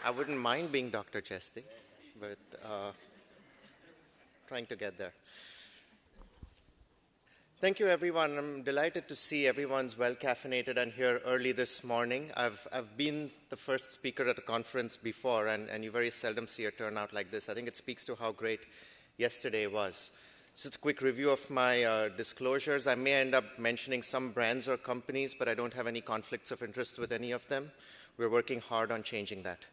I wouldn't mind being Dr. Chesty, but trying to get there. Thank you, everyone. I'm delighted to see everyone's well-caffeinated and here early this morning. I've been the first speaker at a conference before, and you very seldom see a turnout like this. I think it speaks to how great yesterday was. Just a quick review of my disclosures. I may end up mentioning some brands or companies, but I don't have any conflicts of interest with any of them. We're working hard on changing that.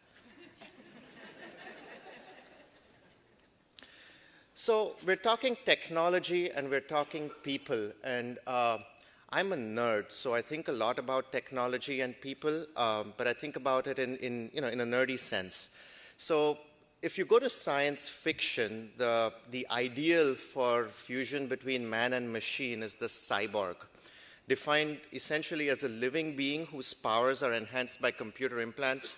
So we're talking technology and we're talking people, and I'm a nerd, so I think a lot about technology and people, but I think about it in a nerdy sense. So if you go to science fiction, the ideal for fusion between man and machine is the cyborg, defined essentially as a living being whose powers are enhanced by computer implants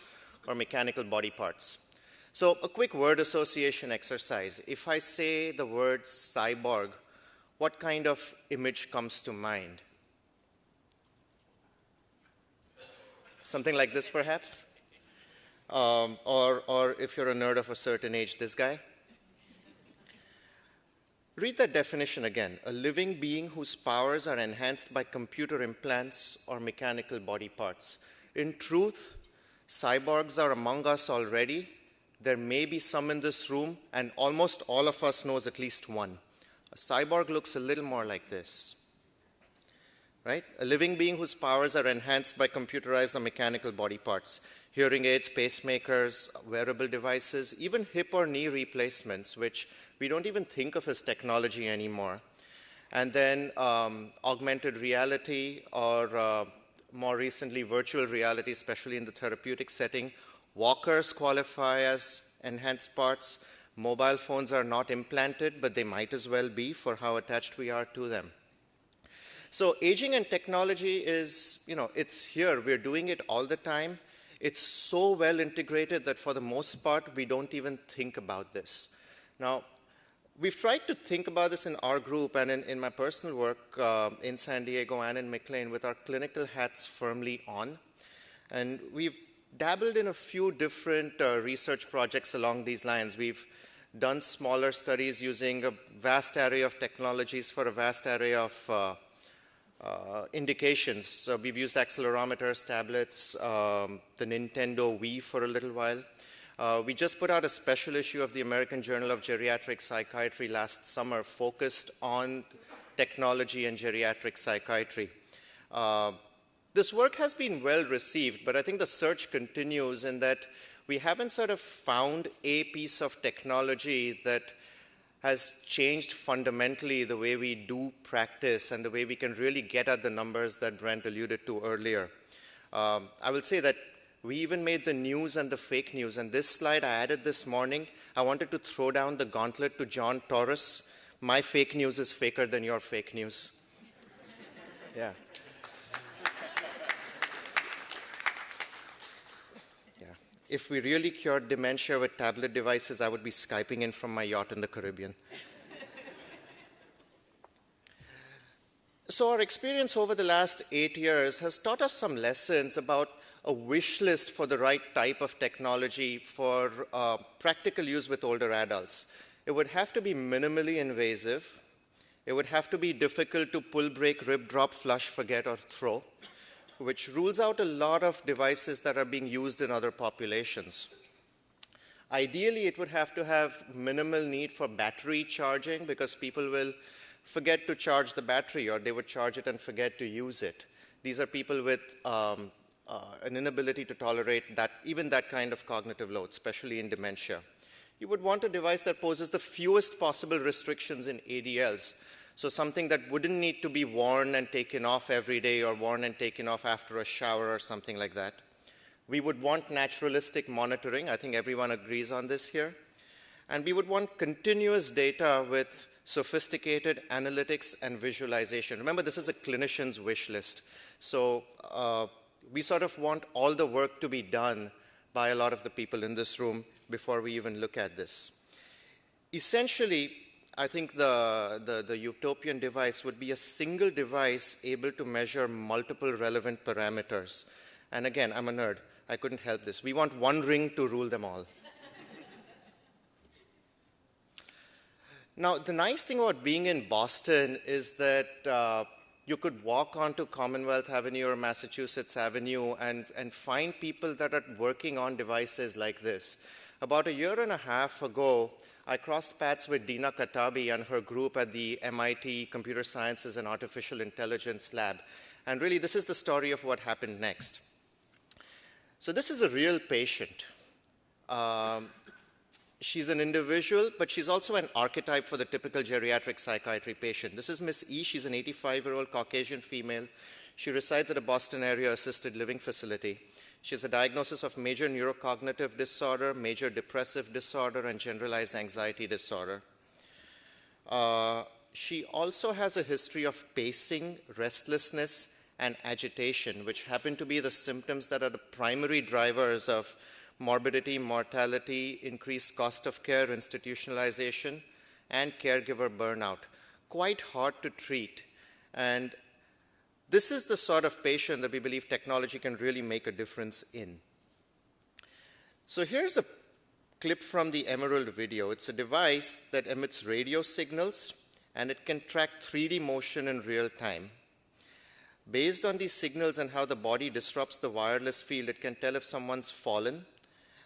or mechanical body parts. So a quick word association exercise. If I say the word cyborg, what kind of image comes to mind? Something like this, perhaps? Or if you're a nerd of a certain age, this guy? Read that definition again. A living being whose powers are enhanced by computer implants or mechanical body parts. In truth, cyborgs are among us already. There may be some in this room, and almost all of us knows at least one. A cyborg looks a little more like this, right? A living being whose powers are enhanced by computerized or mechanical body parts. Hearing aids, pacemakers, wearable devices, even hip or knee replacements, which we don't even think of as technology anymore. And then augmented reality or more recently virtual reality, especially in the therapeutic setting. Walkers qualify as enhanced parts. Mobile phones are not implanted, but they might as well be for how attached we are to them. So aging and technology is, it's here. We're doing it all the time. It's so well integrated that for the most part, we don't even think about this. Now, we've tried to think about this in our group and in my personal work in San Diego and in McLean with our clinical hats firmly on. And we've dabbled in a few different research projects along these lines. We've done smaller studies using a vast array of technologies for a vast array of indications. So we've used accelerometers, tablets, the Nintendo Wii for a little while. We just put out a special issue of the American Journal of Geriatric Psychiatry last summer focused on technology and geriatric psychiatry. This work has been well received, but I think the search continues in that we haven't sort of found a piece of technology that has changed fundamentally the way we do practice and the way we can really get at the numbers that Brent alluded to earlier. I will say that we even made the news and the fake news, and this slide I added this morning, I wanted to throw down the gauntlet to John Torres. My fake news is faker than your fake news. Yeah. If we really cured dementia with tablet devices, I would be Skyping in from my yacht in the Caribbean. So our experience over the last 8 years has taught us some lessons about a wish list for the right type of technology for practical use with older adults. It would have to be minimally invasive. It would have to be difficult to pull, break, rip, drop, flush, forget, or throw, which rules out a lot of devices that are being used in other populations. Ideally, it would have to have minimal need for battery charging because people will forget to charge the battery or they would charge it and forget to use it. These are people with an inability to tolerate even that kind of cognitive load, especially in dementia. You would want a device that poses the fewest possible restrictions in ADLs. So something that wouldn't need to be worn and taken off every day or worn and taken off after a shower or something like that. We would want naturalistic monitoring. I think everyone agrees on this here. And we would want continuous data with sophisticated analytics and visualization. Remember, this is a clinician's wish list. So we sort of want all the work to be done by a lot of the people in this room before we even look at this. Essentially, I think the utopian device would be a single device able to measure multiple relevant parameters. And again, I'm a nerd. I couldn't help this. We want one ring to rule them all. Now, the nice thing about being in Boston is that you could walk onto Commonwealth Avenue or Massachusetts Avenue and find people that are working on devices like this. About a year and a half ago, I crossed paths with Dina Katabi and her group at the MIT Computer Sciences and Artificial Intelligence Lab. And really, this is the story of what happened next. So this is a real patient. She's an individual, but she's also an archetype for the typical geriatric psychiatry patient. This is Miss E. She's an 85-year-old Caucasian female. She resides at a Boston area assisted living facility. She has a diagnosis of major neurocognitive disorder, major depressive disorder, and generalized anxiety disorder. She also has a history of pacing, restlessness, and agitation, which happen to be the symptoms that are the primary drivers of morbidity, mortality, increased cost of care, institutionalization, and caregiver burnout. Quite hard to treat. And this is the sort of patient that we believe technology can really make a difference in. So here's a clip from the Emerald video. It's a device that emits radio signals, and it can track 3D motion in real time. Based on these signals and how the body disrupts the wireless field, it can tell if someone's fallen,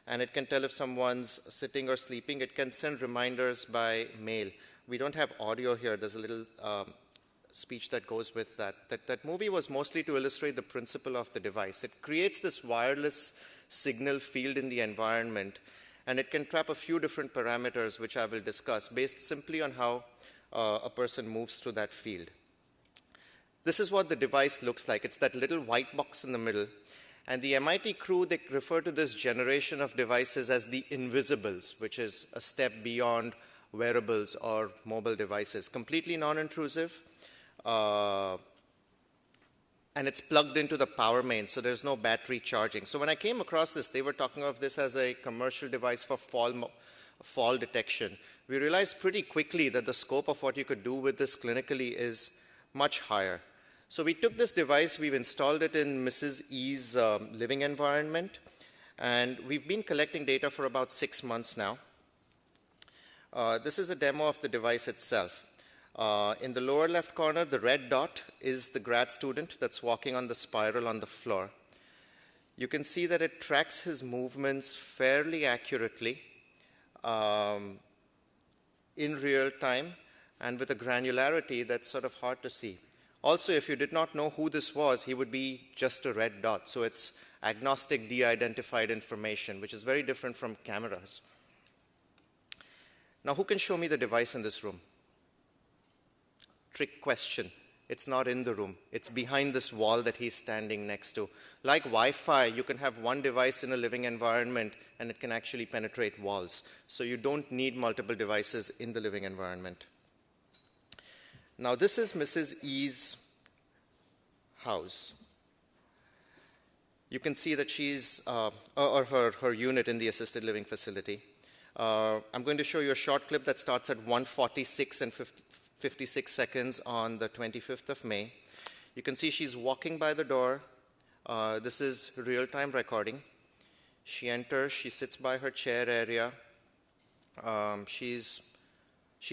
and it can tell if someone's sitting or sleeping. It can send reminders by mail. We don't have audio here. There's a little speech that goes with that. That movie was mostly to illustrate the principle of the device. It creates this wireless signal field in the environment, and it can trap a few different parameters, which I will discuss, based simply on how a person moves through that field. This is what the device looks like. It's that little white box in the middle. And the MIT crew, they refer to this generation of devices as the invisibles, which is a step beyond wearables or mobile devices. Completely non-intrusive, and it's plugged into the power main, so there's no battery charging. So when I came across this, they were talking of this as a commercial device for fall detection. We realized pretty quickly that the scope of what you could do with this clinically is much higher. So we took this device, we've installed it in Mrs. E's living environment, and we've been collecting data for about 6 months now. This is a demo of the device itself. In the lower left corner, the red dot is the grad student that's walking on the spiral on the floor. You can see that it tracks his movements fairly accurately in real time and with a granularity that's sort of hard to see. Also, if you did not know who this was, he would be just a red dot. So it's agnostic, de-identified information, which is very different from cameras. Now, who can show me the device in this room? Trick question. It's not in the room. It's behind this wall that he's standing next to. Like Wi-Fi, you can have one device in a living environment, and it can actually penetrate walls. So you don't need multiple devices in the living environment. Now, this is Mrs. E's house. You can see that she's, or her unit in the assisted living facility. I'm going to show you a short clip that starts at 1:46 and 56 seconds on the 25th of May. You can see she's walking by the door. This is real-time recording. She enters, she sits by her chair area. She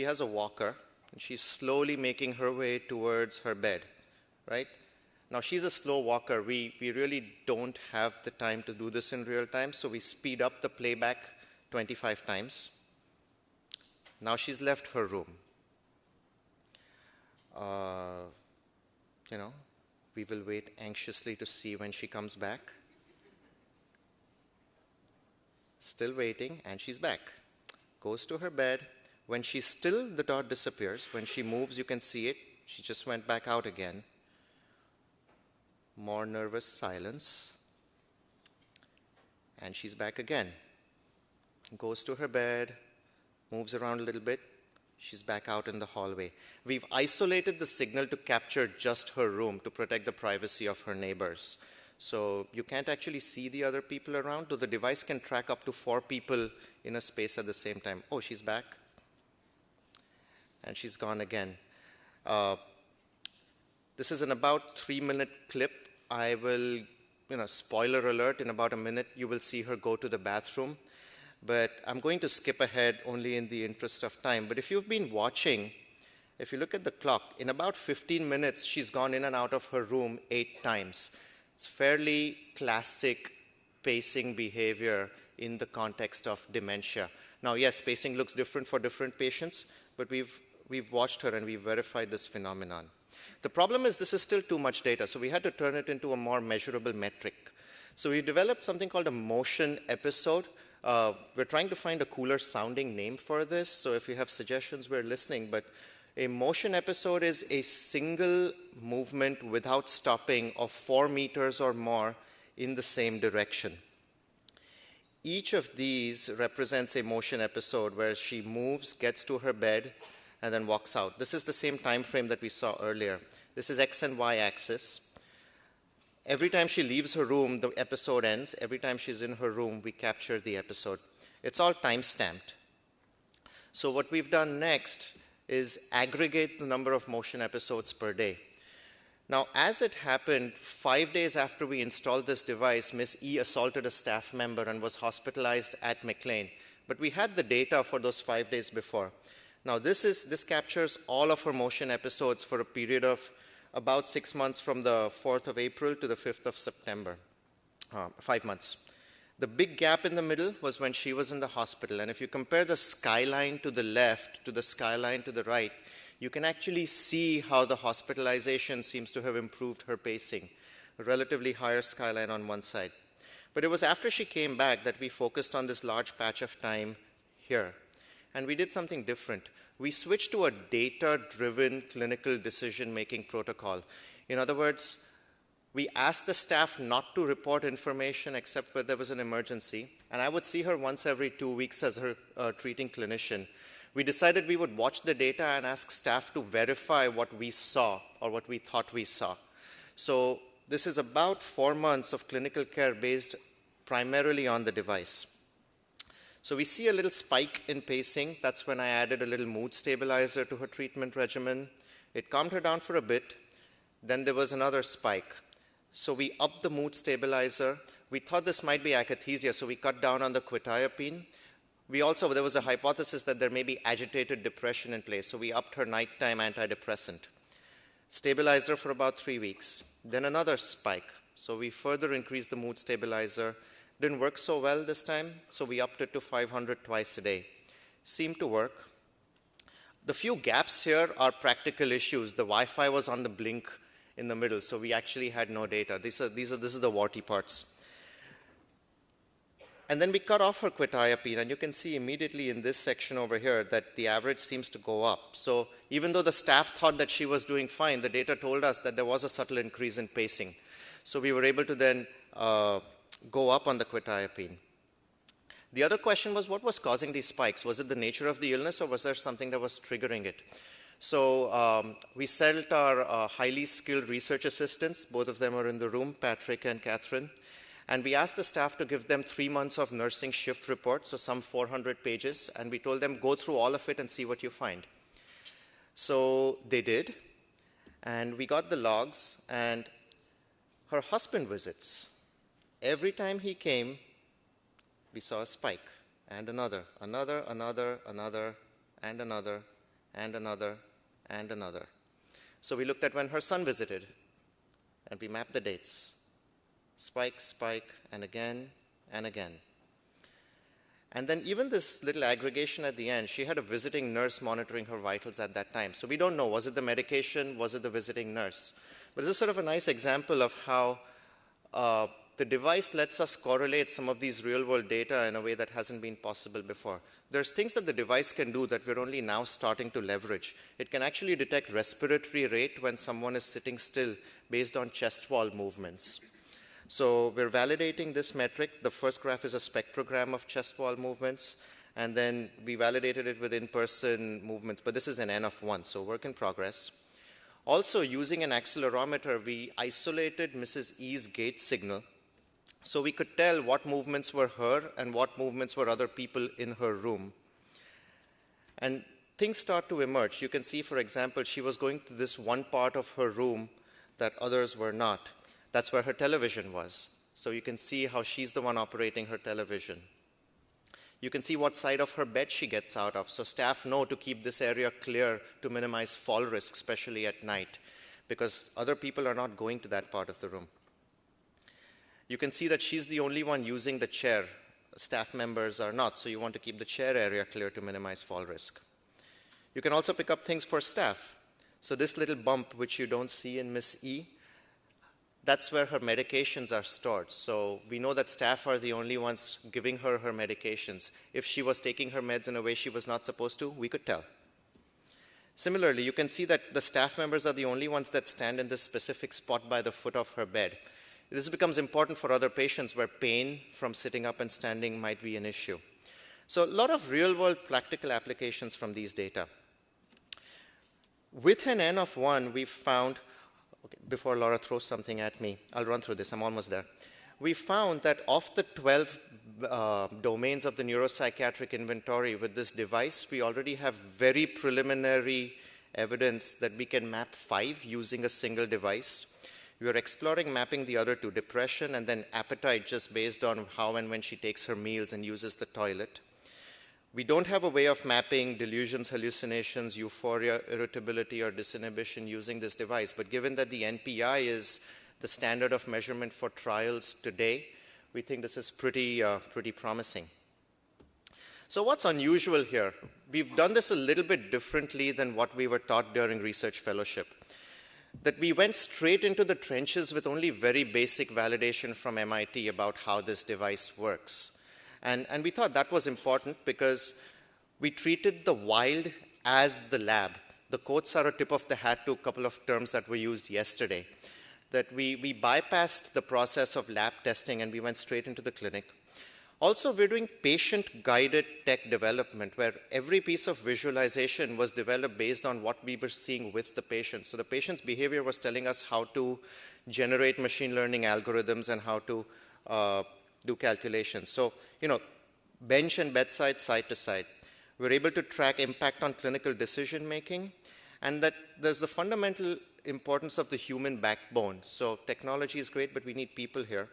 has a walker. She's slowly making her way towards her bed, right? Now, she's a slow walker. We really don't have the time to do this in real time, so we speed up the playback 25 times. Now she's left her room. We will wait anxiously to see when she comes back. Still waiting, and she's back. Goes to her bed. When she's still, the dot disappears. When she moves, you can see it. She just went back out again. More nervous silence. And she's back again. Goes to her bed, moves around a little bit. She's back out in the hallway. We've isolated the signal to capture just her room to protect the privacy of her neighbors. So you can't actually see the other people around, though the device can track up to 4 people in a space at the same time. Oh, she's back. And she's gone again. This is an about 3-minute clip. I will spoiler alert, in about a minute, you will see her go to the bathroom. But I'm going to skip ahead only in the interest of time. But if you've been watching, if you look at the clock, in about 15 minutes, she's gone in and out of her room 8 times. It's fairly classic pacing behavior in the context of dementia. Now, yes, pacing looks different for different patients, but we've watched her and we've verified this phenomenon. The problem is this is still too much data, so we had to turn it into a more measurable metric. So we developed something called a motion episode. We're trying to find a cooler sounding name for this, so if you have suggestions, we're listening. But a motion episode is a single movement without stopping of 4 meters or more in the same direction. Each of these represents a motion episode where she moves, gets to her bed, and then walks out. This is the same time frame that we saw earlier. This is X and Y axis. Every time she leaves her room, the episode ends. Every time she's in her room, we capture the episode. It's all time-stamped. So what we've done next is aggregate the number of motion episodes per day. Now, as it happened, 5 days after we installed this device, Miss E assaulted a staff member and was hospitalized at McLean. But we had the data for those 5 days before. Now, this captures all of her motion episodes for a period of about 6 months, from the 4th of April to the 5th of September, 5 months. The big gap in the middle was when she was in the hospital. And if you compare the skyline to the left to the skyline to the right, you can actually see how the hospitalization seems to have improved her pacing, a relatively higher skyline on one side. But it was after she came back that we focused on this large patch of time here. And we did something different. We switched to a data-driven clinical decision-making protocol. In other words, we asked the staff not to report information except when there was an emergency. And I would see her once every 2 weeks as her treating clinician. We decided we would watch the data and ask staff to verify what we saw or what we thought we saw. So this is about 4 months of clinical care based primarily on the device. So we see a little spike in pacing. That's when I added a little mood stabilizer to her treatment regimen. It calmed her down for a bit. Then there was another spike. So we upped the mood stabilizer. We thought this might be akathisia, so we cut down on the quetiapine. There was a hypothesis that there may be agitated depression in place, so we upped her nighttime antidepressant. Stabilized her for about 3 weeks. Then another spike. So we further increased the mood stabilizer. Didn't work so well this time, so we upped it to 500 twice a day. Seemed to work. The few gaps here are practical issues. The Wi-Fi was on the blink in the middle, so we actually had no data. This is the warty parts. And then we cut off her quetiapine, and you can see immediately in this section over here that the average seems to go up. So even though the staff thought that she was doing fine, the data told us that there was a subtle increase in pacing. So we were able to then go up on the quetiapine. The other question was, what was causing these spikes? Was it the nature of the illness, or was there something that was triggering it? So we sent our highly skilled research assistants, both of them are in the room, Patrick and Catherine, and we asked the staff to give them 3 months of nursing shift reports, so some 400 pages, and we told them, go through all of it and see what you find. So they did, and we got the logs, and her husband visits. Every time he came, we saw a spike, and another, and another, and another. So we looked at when her son visited, and we mapped the dates. Spike, spike, and again, and again. And then even this little aggregation at the end, she had a visiting nurse monitoring her vitals at that time. So we don't know, was it the medication, was it the visiting nurse? But this is sort of a nice example of how the device lets us correlate some of these real-world data in a way that hasn't been possible before. There's things that the device can do that we're only now starting to leverage. It can actually detect respiratory rate when someone is sitting still based on chest wall movements. So we're validating this metric. The first graph is a spectrogram of chest wall movements, and then we validated it with in-person movements, but this is an N of 1, so work in progress. Also, using an accelerometer, we isolated Mrs. E's gait signal, so we could tell what movements were her and what movements were other people in her room. And things start to emerge. You can see, for example, she was going to this one part of her room that others were not. That's where her television was. So you can see how she's the one operating her television. You can see what side of her bed she gets out of. So staff know to keep this area clear to minimize fall risk, especially at night, because other people are not going to that part of the room. You can see that she's the only one using the chair. Staff members are not, so you want to keep the chair area clear to minimize fall risk. You can also pick up things for staff. So this little bump, which you don't see in Miss E, that's where her medications are stored. So we know that staff are the only ones giving her her medications. If she was taking her meds in a way she was not supposed to, we could tell. Similarly, you can see that the staff members are the only ones that stand in this specific spot by the foot of her bed. This becomes important for other patients where pain from sitting up and standing might be an issue. So a lot of real-world practical applications from these data. With an N of 1, we've found, okay, before Laura throws something at me, I'll run through this, I'm almost there. We found that of the 12 domains of the neuropsychiatric inventory with this device, we already have very preliminary evidence that we can map 5 using a single device. We are exploring mapping the other 2, depression and then appetite, just based on how and when she takes her meals and uses the toilet. We don't have a way of mapping delusions, hallucinations, euphoria, irritability, or disinhibition using this device. But given that the NPI is the standard of measurement for trials today, we think this is pretty promising. So what's unusual here? We've done this a little bit differently than what we were taught during research fellowship. That we went straight into the trenches with only very basic validation from MIT about how this device works. And we thought that was important because we treated the wild as the lab. The quotes are a tip of the hat to a couple of terms that were used yesterday. That we bypassed the process of lab testing and we went straight into the clinic. Also, we're doing patient-guided tech development where every piece of visualization was developed based on what we were seeing with the patient. So the patient's behavior was telling us how to generate machine learning algorithms and how to do calculations. So, bench and bedside, side to side. We're able to track impact on clinical decision making, and that there's the fundamental importance of the human backbone. So technology is great, but we need people here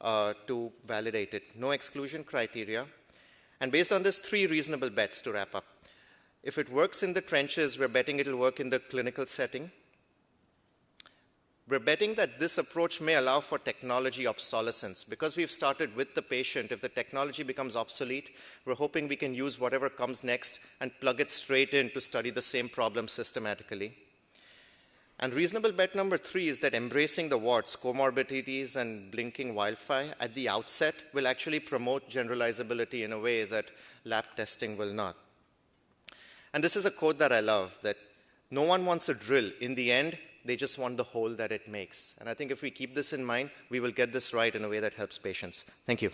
to validate it. No exclusion criteria. And based on this, 3 reasonable bets to wrap up. If it works in the trenches, we're betting it'll work in the clinical setting. We're betting that this approach may allow for technology obsolescence. Because we've started with the patient, if the technology becomes obsolete, we're hoping we can use whatever comes next and plug it straight in to study the same problem systematically. And reasonable bet number 3 is that embracing the warts, comorbidities, and blinking Wi-Fi at the outset will actually promote generalizability in a way that lab testing will not. And this is a quote that I love, that no one wants a drill. In the end, they just want the hole that it makes. And I think if we keep this in mind, we will get this right in a way that helps patients. Thank you.